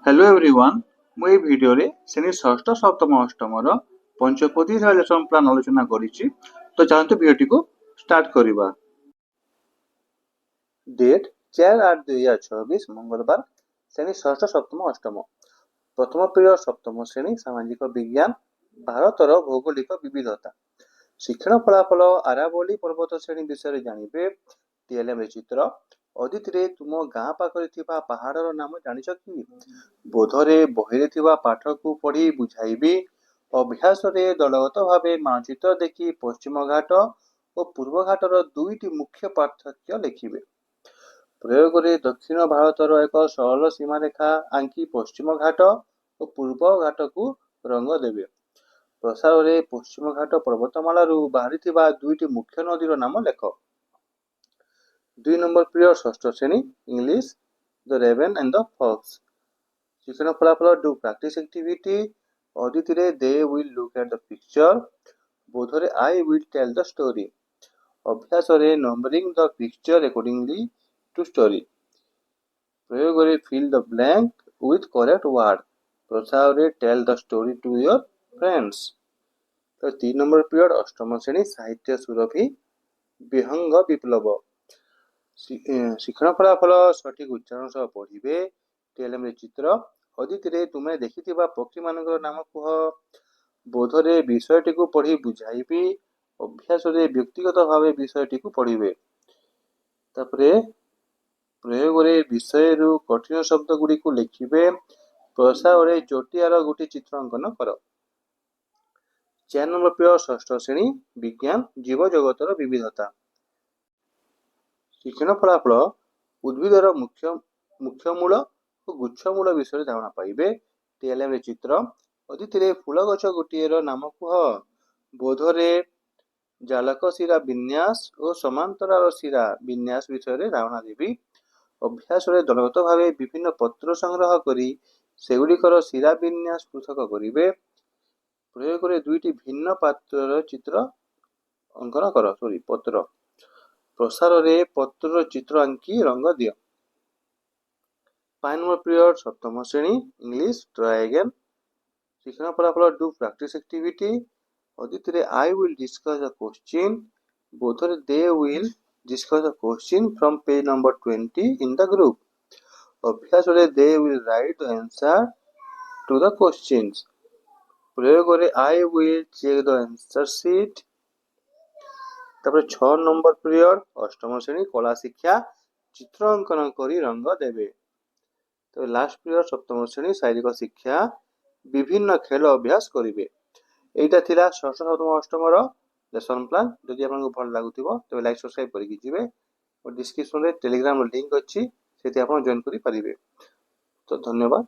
Hello everyone ମୁଁ ଏହି ଭିଡିଓରେ ଶ୍ରେଣୀ ଷଷ୍ଠ ସପ୍ତମ ଅଷ୍ଟମର ପଞ୍ଚପଦୀ ଲେସନ ପ୍ଲାନ୍ ଆଲୋଚନା କରିଛି। ତ ଚାଲନ୍ତୁ ଭିଡିଓଟିକୁ ଷ୍ଟାର୍ଟ କରିବା। ଡେଟ୍ 4/8/2024 ମଙ୍ଗଳବାର, ଶ୍ରେଣୀ ଷଷ୍ଠ ସପ୍ତମ ଅଷ୍ଟମ। ପ୍ରଥମ ପିରିୟଡ଼ ସପ୍ତମ ଶ୍ରେଣୀ ସାମାଜିକ ବିଜ୍ଞାନ, ଭାରତର ଭୌଗୋଳିକ ବିବିଧତା। ଶିକ୍ଷଣ ଫଳାଫଳ ଆରାବଳୀ ପର୍ବତ ଶ୍ରେଣୀ ବିଷୟରେ ଜାଣିବେ। ଟିଏଲଏମ୍ ଚିତ୍ର। ଅଦିତିରେ ତୁମ ଗାଁ ପାଖରେ ଥିବା ପାହାଡ଼ର ନାମ ଜାଣିଛ କି? ବୋଧରେ ବହିରେ ଥିବା ପାଠକୁ ପଢ଼ି ବୁଝାଇବି। ଅଭ୍ୟାସରେ ଦଳଗତ ଭାବେ ମାନଚିତ୍ର ଦେଖି ପଶ୍ଚିମ ଘାଟ ଓ ପୂର୍ବ ଘାଟର ଦୁଇଟି ମୁଖ୍ୟ ପାର୍ଥକ୍ୟ ଲେଖିବେ। ପ୍ରୟୋଗରେ ଦକ୍ଷିଣ ଭାରତର ଏକ ସରଳ ସୀମାରେଖା ଆଙ୍କି ପଶ୍ଚିମ ଘାଟ ଓ ପୂର୍ବ ଘାଟକୁ ରଙ୍ଗ ଦେବେ। ପ୍ରସାରରେ ପଶ୍ଚିମ ଘାଟ ପର୍ବତମାଳାରୁ ବାହାରିଥିବା ଦୁଇଟି ମୁଖ୍ୟ ନଦୀର ନାମ ଲେଖ। 2 ନମ୍ବର ପିରିୟଡ଼ ଷଷ୍ଠ ଶ୍ରେଣୀ English, the ରେଭେନ୍ and the fox. ଶିକ୍ଷଣ ଫଳାଫଳ ଡୁ ପ୍ରାକ୍ଟିସ୍ ଆକ୍ଟିଭିଟି। ଅଦିତିରେ they will look at the picture. ବୋଧରେ I will tell the story. ଅଭ୍ୟାସରେ numbering the picture accordingly to story. ପ୍ରୟୋଗରେ fill the blank with correct word. ପ୍ରସାରରେ tell the story to your friends. ତ 3 number period ଅଷ୍ଟମ ଶ୍ରେଣୀ ସାହିତ୍ୟ ସୁରଭି, ବିହଙ୍ଗ ବିପ୍ଳବ। ଶିକ୍ଷଣ ଫଳାଫଳ ସଠିକ ଉଚ୍ଚାରଣ ସହ ପଢ଼ିବେ। ଟିଏଲଏମ୍ ଚିତ୍ର। ଅଦିତିରେ ତୁମେ ଦେଖିଥିବା ପକ୍ଷୀମାନଙ୍କର ନାମ କୁହ। ବୋଧରେ ବିଷୟଟିକୁ ପଢ଼ି ବୁଝାଇବି। ଅଭ୍ୟାସରେ ବ୍ୟକ୍ତିଗତ ଭାବେ ବିଷୟଟିକୁ ପଢ଼ିବେ। ତାପରେ ପ୍ରୟୋଗରେ ବିଷୟରୁ କଠିନ ଶବ୍ଦ ଗୁଡ଼ିକୁ ଲେଖିବେ। ପ୍ରସାରରେ ଚଟିଆର ଗୋଟିଏ ଚିତ୍ର ଅଙ୍କନ କର। 4 ନମ୍ବର ପିରିୟଡ଼ ଷଷ୍ଠ ଶ୍ରେଣୀ ବିଜ୍ଞାନ, ଜୀବଜଗତର ବିବିଧତା। ଶିକ୍ଷଣ ଫଳାଫଳ ଉଦ୍ଭିଦର ମୁଖ୍ୟମୂଳ ଓ ଗୁଚ୍ଛମୂଳ ବିଷୟରେ ଧାରଣା ପାଇବେ। ଟିଏଲଏମ୍ ଚିତ୍ର। ଅଦିତିରେ ଫୁଲ ଗଛ ଗୋଟିଏର ନାମ କୁହ। ବୋଧରେ ଜାଲକ ଶିରା ବିନ୍ୟାସ ଓ ସମାନ୍ତରାଳ ଶିରା ବିନ୍ୟାସ ବିଷୟରେ ଧାରଣା ଦେବି। ଅଭ୍ୟାସରେ ଦଳଗତ ଭାବେ ବିଭିନ୍ନ ପତ୍ର ସଂଗ୍ରହ କରି ସେଗୁଡ଼ିକର ଶିରା ବିନ୍ୟାସ ପୃଥକ କରିବେ। ପ୍ରୟୋଗରେ ଦୁଇଟି ଭିନ୍ନ ପାତ୍ରର ଚିତ୍ର ଅଙ୍କନ କର। ପତ୍ର। ପ୍ରସାରରେ ପତ୍ରର ଚିତ୍ର ଆଙ୍କି ରଙ୍ଗ ଦିଅ। 5 ନମ୍ବର ପିରିୟଡ଼ ସପ୍ତମ ଶ୍ରେଣୀ ଇଂଲିଶ, ଟ୍ରାଏ ଆଗେନ୍। ଶିକ୍ଷଣ ଫଳାଫଳ ଡୁ ପ୍ରାକ୍ଟିସ୍ ଆକ୍ଟିଭିଟି। ଅଦିତିରେ I will discuss the question. ବୋଧରେ they will discuss the question from page number 20 in the group. ଅଭ୍ୟାସରେ they will write the answer to the questions. ପ୍ରୟୋଗରେ I will check the answer sheet. ତାପରେ 6 number period ଅଷ୍ଟମ ଶ୍ରେଣୀ କଳା ଶିକ୍ଷା, ଚିତ୍ର ଅଙ୍କନ କରି ରଙ୍ଗ ଦେବେ। ତ ଲାଷ୍ଟ ପିରିୟଡ଼ ସପ୍ତମ ଶ୍ରେଣୀ ଶାରୀରିକ ଶିକ୍ଷା, ବିଭିନ୍ନ ଖେଳ ଅଭ୍ୟାସ କରିବେ। ଏଇଟା ଥିଲା ଷଷ୍ଠ ସପ୍ତମ ଅଷ୍ଟମର ଲେସନ୍ ପ୍ଲାନ୍। ଯଦି ଆପଣଙ୍କୁ ଭଲ ଲାଗୁଥିବ ତେବେ ଲାଇକ୍ ସବସ୍କ୍ରାଇବ୍ କରିକି ଯିବେ। ଓ ଡିସ୍କ୍ରିପ୍ସନରେ ଟେଲିଗ୍ରାମର ଲିଙ୍କ୍ ଅଛି, ସେଠି ଆପଣ ଜଏନ୍ କରିପାରିବେ। ତ ଧନ୍ୟବାଦ।